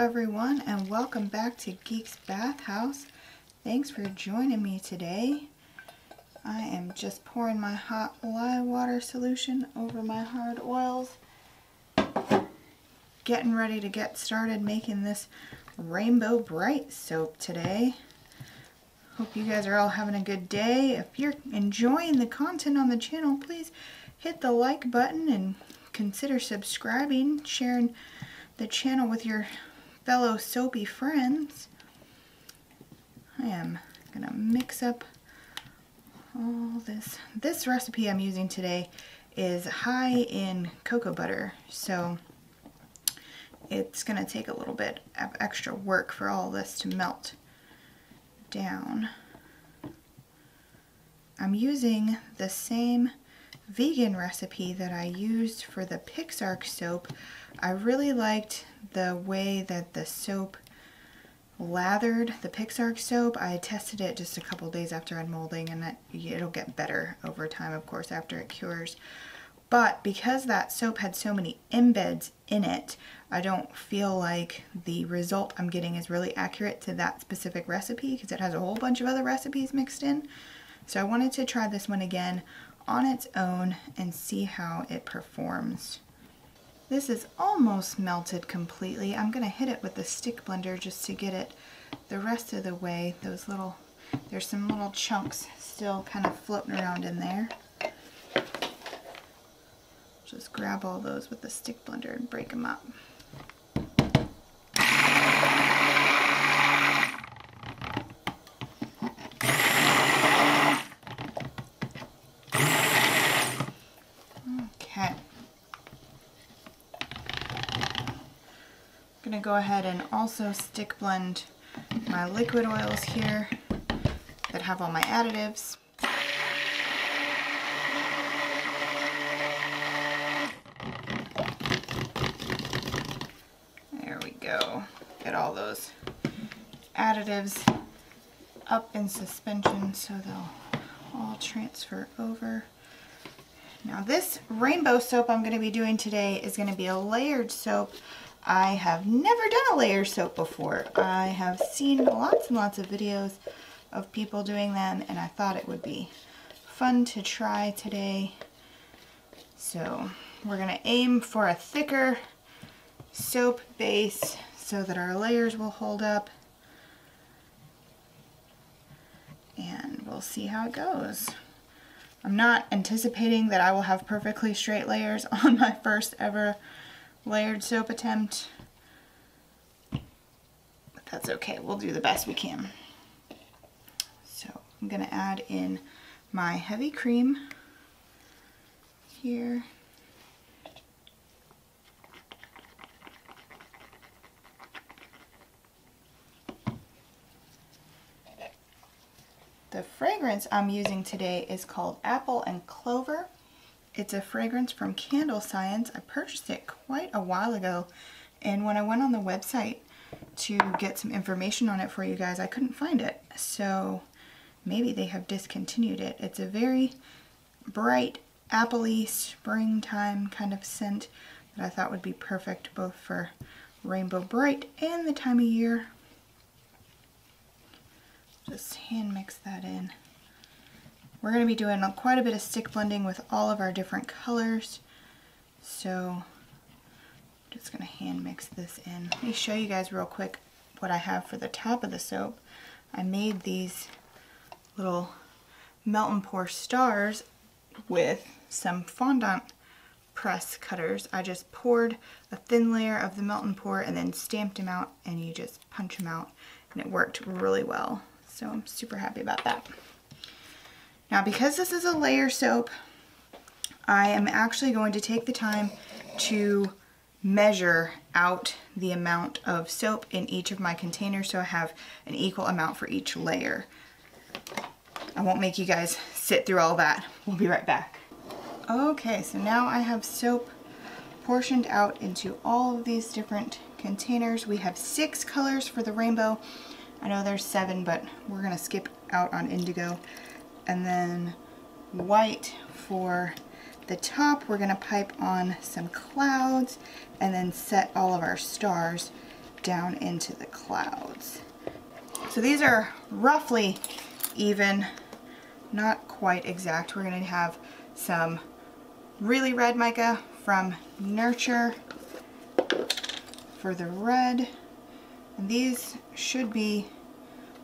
everyone, and welcome back to Geek's Bathhouse. Thanks for joining me today. I am just pouring my hot lye water solution over my hard oils. Getting ready to get started making this Rainbow Brite soap today. Hope you guys are all having a good day. If you're enjoying the content on the channel, please hit the like button and consider subscribing, sharing the channel with your fellow soapy friends. I am gonna mix up all this. This recipe I'm using today is high in cocoa butter, so it's gonna take a little bit of extra work for all this to melt down. I'm using the same vegan recipe that I used for the PixArk soap. I really liked the way that the soap lathered, the PixArk soap. I tested it just a couple days after unmolding, and it'll get better over time, of course, after it cures. But because that soap had so many embeds in it, I don't feel like the result I'm getting is really accurate to that specific recipe, because it has a whole bunch of other recipes mixed in. So I wanted to try this one again on its own and see how it performs. This is almost melted completely. I'm gonna hit it with the stick blender just to get it the rest of the way. There's some little chunks still kind of floating around in there. Just grab all those with the stick blender and break them up. I'm going to go ahead and also stick blend my liquid oils here that have all my additives. There we go. Get all those additives up in suspension so they'll all transfer over. Now this rainbow soap I'm going to be doing today is going to be a layered soap. I have never done a layer soap before. I have seen lots and lots of videos of people doing them, and I thought it would be fun to try today. So we're going to aim for a thicker soap base so that our layers will hold up, and we'll see how it goes. I'm not anticipating that I will have perfectly straight layers on my first ever layered soap attempt, but that's okay. We'll do the best we can. So I'm going to add in my heavy cream here. The fragrance I'm using today is called Apple and Clover. It's a fragrance from CandleScience. I purchased it quite a while ago, and when I went on the website to get some information on it for you guys, I couldn't find it. So maybe they have discontinued it. It's a very bright, apple-y, springtime kind of scent that I thought would be perfect both for Rainbow Brite and the time of year. Just hand mix that in. We're going to be doing quite a bit of stick blending with all of our different colors, so I'm just going to hand mix this in. Let me show you guys real quick what I have for the top of the soap. I made these little melt and pour stars with some fondant press cutters. I just poured a thin layer of the melt and pour and then stamped them out, and you just punch them out, and it worked really well. So I'm super happy about that. Now, because this is a layer soap, I am actually going to take the time to measure out the amount of soap in each of my containers so I have an equal amount for each layer. I won't make you guys sit through all that. We'll be right back. Okay, so now I have soap portioned out into all of these different containers. We have 6 colors for the rainbow. I know there's 7, but we're going to skip out on indigo. And then white for the top. We're going to pipe on some clouds and then set all of our stars down into the clouds. So these are roughly even, not quite exact. We're going to have some really red mica from Nurture for the red, and these should be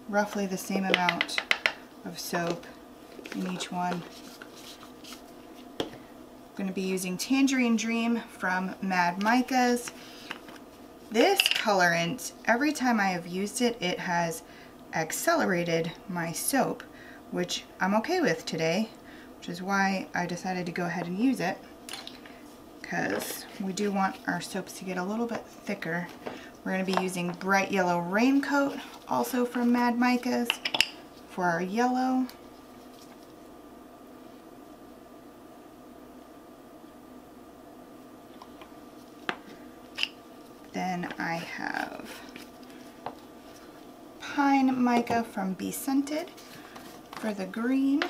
roughly the same amount of soap in each one. I'm going to be using Tangerine Dream from Mad Micas. This colorant, every time I have used it, it has accelerated my soap, which I'm okay with today, which is why I decided to go ahead and use it, because we do want our soaps to get a little bit thicker. We're going to be using Bright Yellow Raincoat, also from Mad Micas, for our yellow. Then I have Pine Mica from BeScented for the green.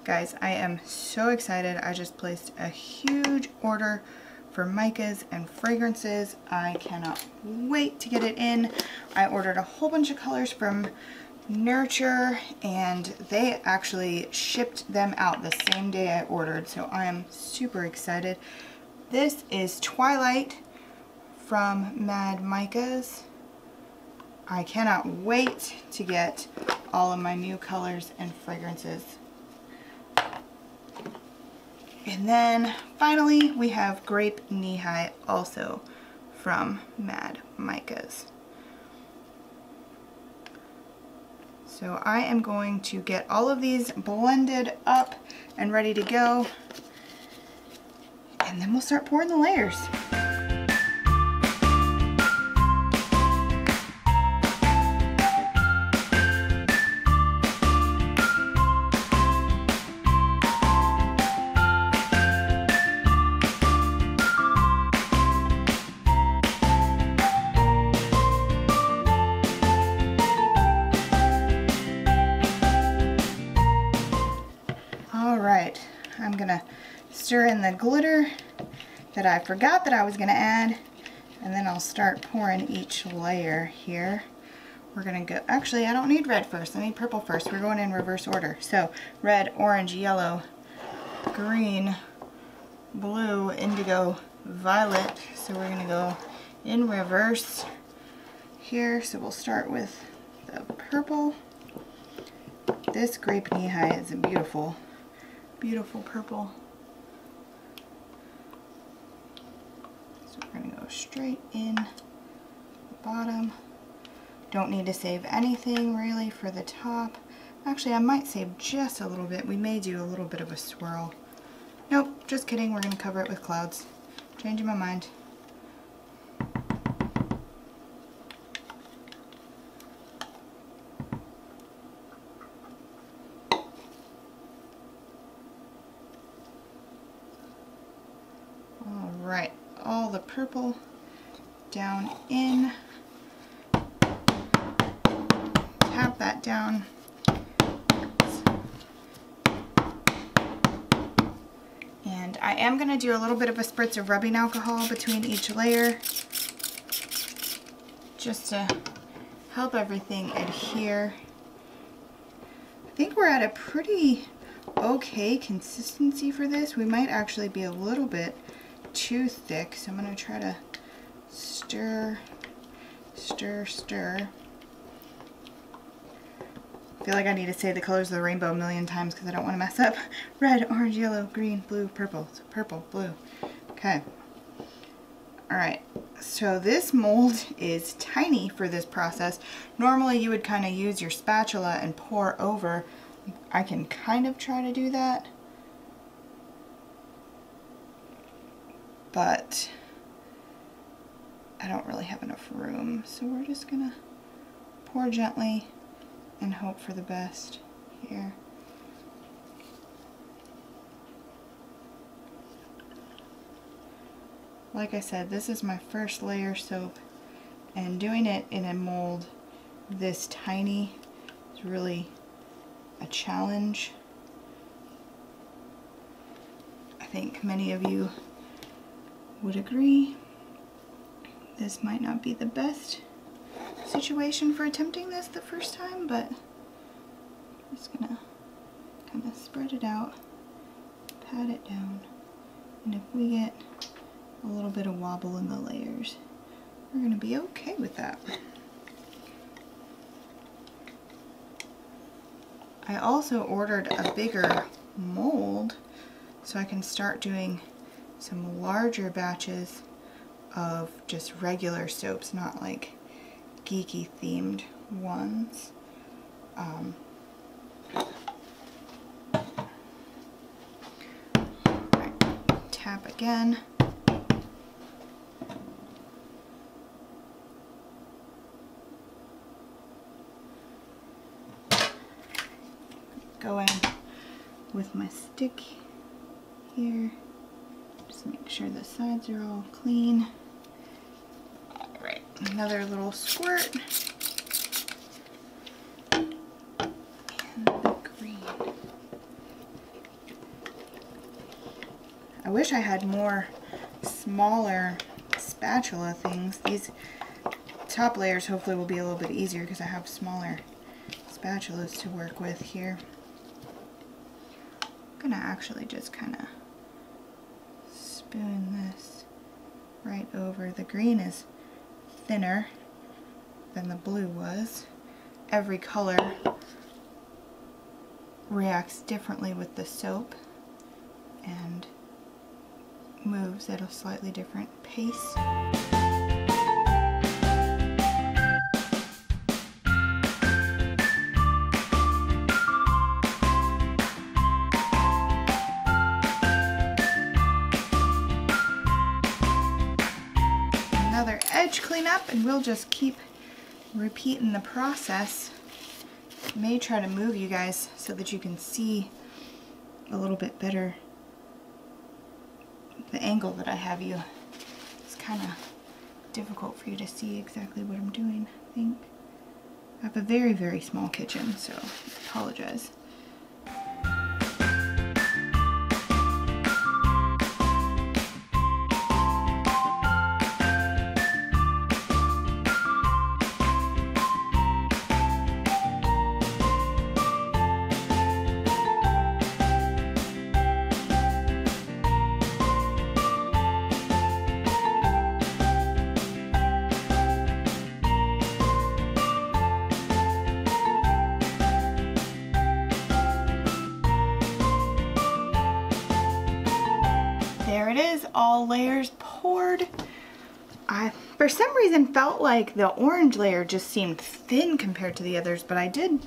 Guys, I am so excited. I just placed a huge order for micas and fragrances. I cannot wait to get it in. I ordered a whole bunch of colors from Nurture, and they actually shipped them out the same day I ordered, so I am super excited. This is Twilight from Mad Micas. I cannot wait to get all of my new colors and fragrances. And then finally we have Grape Knee High, also from Mad Micas. So I am going to get all of these blended up and ready to go, and then we'll start pouring the layers. I'm gonna stir in the glitter that I forgot that I was gonna add, and then I'll start pouring each layer here. We're gonna go, actually I don't need red first, I need purple first. We're going in reverse order. So red, orange, yellow, green, blue, indigo, violet. So we're gonna go in reverse here. So we'll start with the purple. This Grape Knee High is a beautiful, beautiful purple. So we're going to go straight in the bottom. Don't need to save anything really for the top. Actually, I might save just a little bit. We may do a little bit of a swirl. Nope, just kidding. We're going to cover it with clouds. Changing my mind. Alright, all the purple down in. Tap that down. And I am going to do a little bit of a spritz of rubbing alcohol between each layer, just to help everything adhere. I think we're at a pretty okay consistency for this. We might actually be a little bit too thick, so I'm going to try to stir, stir, stir. I feel like I need to say the colors of the rainbow a million times because I don't want to mess up. Red, orange, yellow, green, blue, purple. So purple, blue. Okay. Alright, so this mold is tiny for this process. Normally you would kind of use your spatula and pour over. I can kind of try to do that, but I don't really have enough room, so we're just gonna pour gently and hope for the best here. Like I said, this is my first layer soap, and doing it in a mold this tiny is really a challenge. I think many of you would agree. This might not be the best situation for attempting this the first time, but I'm just gonna kind of spread it out, pat it down, and if we get a little bit of wobble in the layers, we're gonna be okay with that. I also ordered a bigger mold so I can start doing some larger batches of just regular soaps, not like geeky themed ones. Right, tap again. Go in with my stick here. Just make sure the sides are all clean. All right, another little squirt. And the green. I wish I had more smaller spatula things. These top layers hopefully will be a little bit easier because I have smaller spatulas to work with here. I'm gonna actually just kind of spoon this right over. The green is thinner than the blue was. Every color reacts differently with the soap and moves at a slightly different pace. Edge cleanup, and we'll just keep repeating the process. I may try to move you guys so that you can see a little bit better the angle that I have you. It's kind of difficult for you to see exactly what I'm doing, I think. I have a very, very small kitchen, so I apologize. There it is, all layers poured. I, for some reason, felt like the orange layer just seemed thin compared to the others, but I did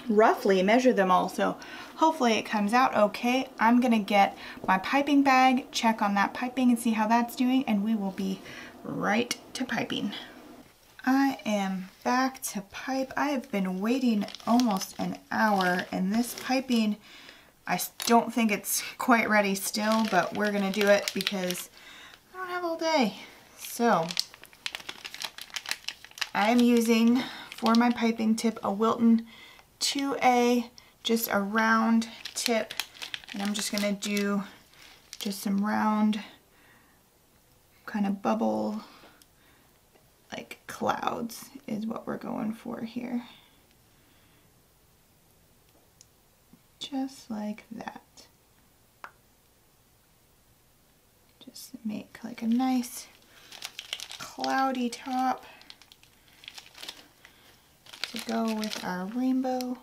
roughly measure them all, so hopefully it comes out okay. I'm gonna get my piping bag, check on that piping and see how that's doing, and we will be right to piping. I am back to pipe. I have been waiting almost an hour, and this piping, I don't think it's quite ready still, but we're gonna do it because I don't have all day. So I am using for my piping tip a Wilton 2A, just a round tip, and I'm just gonna do just some round kind of bubble, like clouds is what we're going for here. Just like that. Just make like a nice cloudy top to go with our rainbow.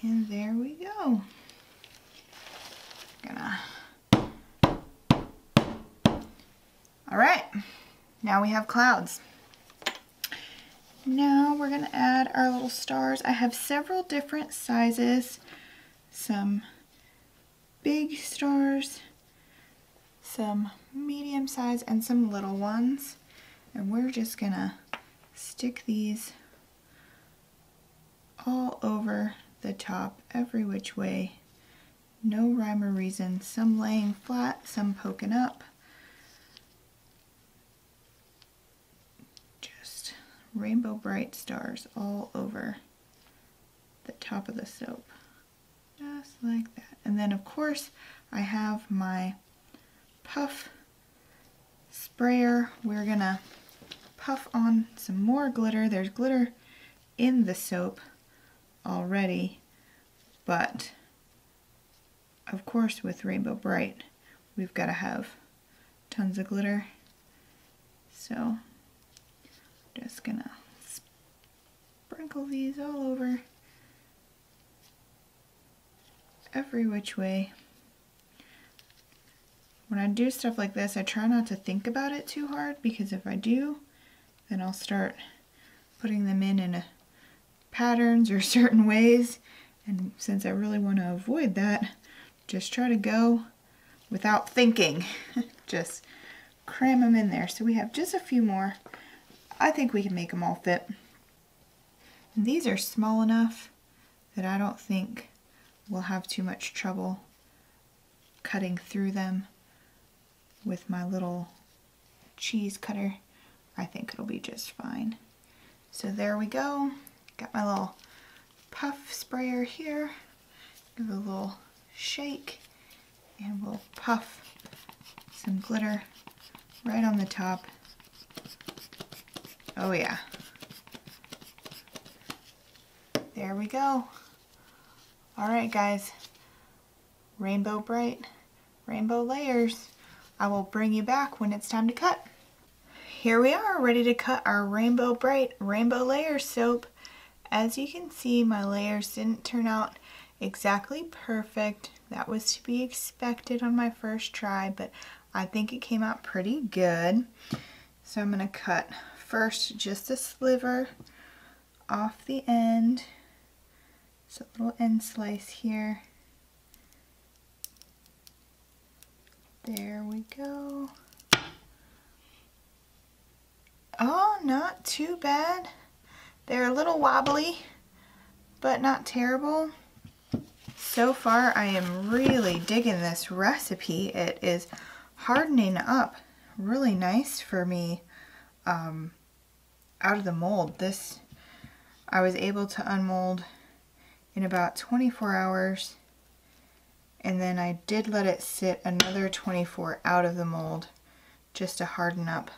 And there we go. All right. Now we have clouds. Now we're gonna add our little stars. I have several different sizes, some big stars, some medium size, and some little ones. And we're just gonna stick these all over the top, every which way. No rhyme or reason. Some laying flat, some poking up. Rainbow Brite stars all over the top of the soap. Just like that. And then of course I have my puff sprayer. We're gonna puff on some more glitter. There's glitter in the soap already, but of course with Rainbow Brite we've got to have tons of glitter. So just gonna sprinkle these all over, every which way. When I do stuff like this, I try not to think about it too hard, because if I do, then I'll start putting them in patterns or certain ways. And since I really want to avoid that, just try to go without thinking. Just cram them in there. So we have just a few more. I think we can make them all fit. And these are small enough that I don't think we'll have too much trouble cutting through them with my little cheese cutter. I think it'll be just fine. So there we go. Got my little puff sprayer here. Give it a little shake and we'll puff some glitter right on the top. Oh yeah. There we go. Alright guys, Rainbow Brite, rainbow layers. I will bring you back when it's time to cut. Here we are, ready to cut our Rainbow Brite rainbow layers soap. As you can see, my layers didn't turn out exactly perfect. That was to be expected on my first try, but I think it came out pretty good. So I'm going to cut first just a sliver off the end. So a little end slice here. There we go. Oh, not too bad. They're a little wobbly, but not terrible. So far, I am really digging this recipe. It is hardening up really nice for me out of the mold. This, I was able to unmold in about 24 hours. And then I did let it sit another 24 out of the mold just to harden up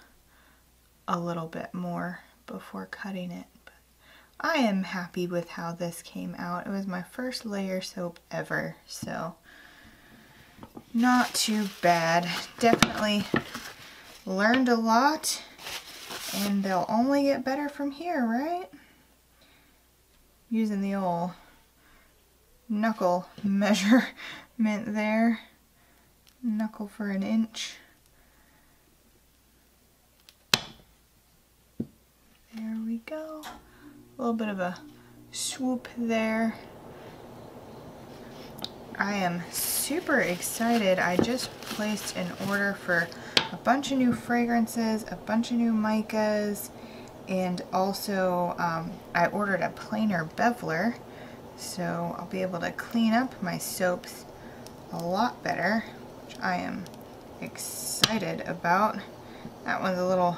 a little bit more before cutting it. But I am happy with how this came out. It was my first layer soap ever, so not too bad. Definitely learned a lot, and they'll only get better from here, right? Using the old knuckle measurement there. Knuckle for an inch. There we go. A little bit of a swoop there. I am super excited. I just placed an order for a bunch of new fragrances, a bunch of new micas, and also I ordered a planer beveler, so I'll be able to clean up my soaps a lot better, which I am excited about. That one's a little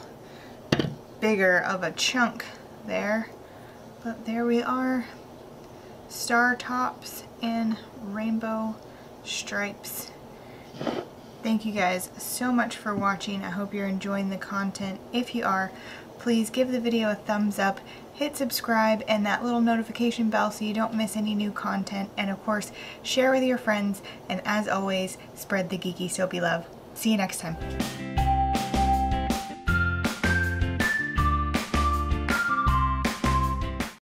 bigger of a chunk there, but there we are. Star tops and rainbow stripes. Thank you guys so much for watching. I hope you're enjoying the content. If you are, please give the video a thumbs up, hit subscribe and that little notification bell so you don't miss any new content, and of course share with your friends, and as always, spread the geeky soapy love. See you next time.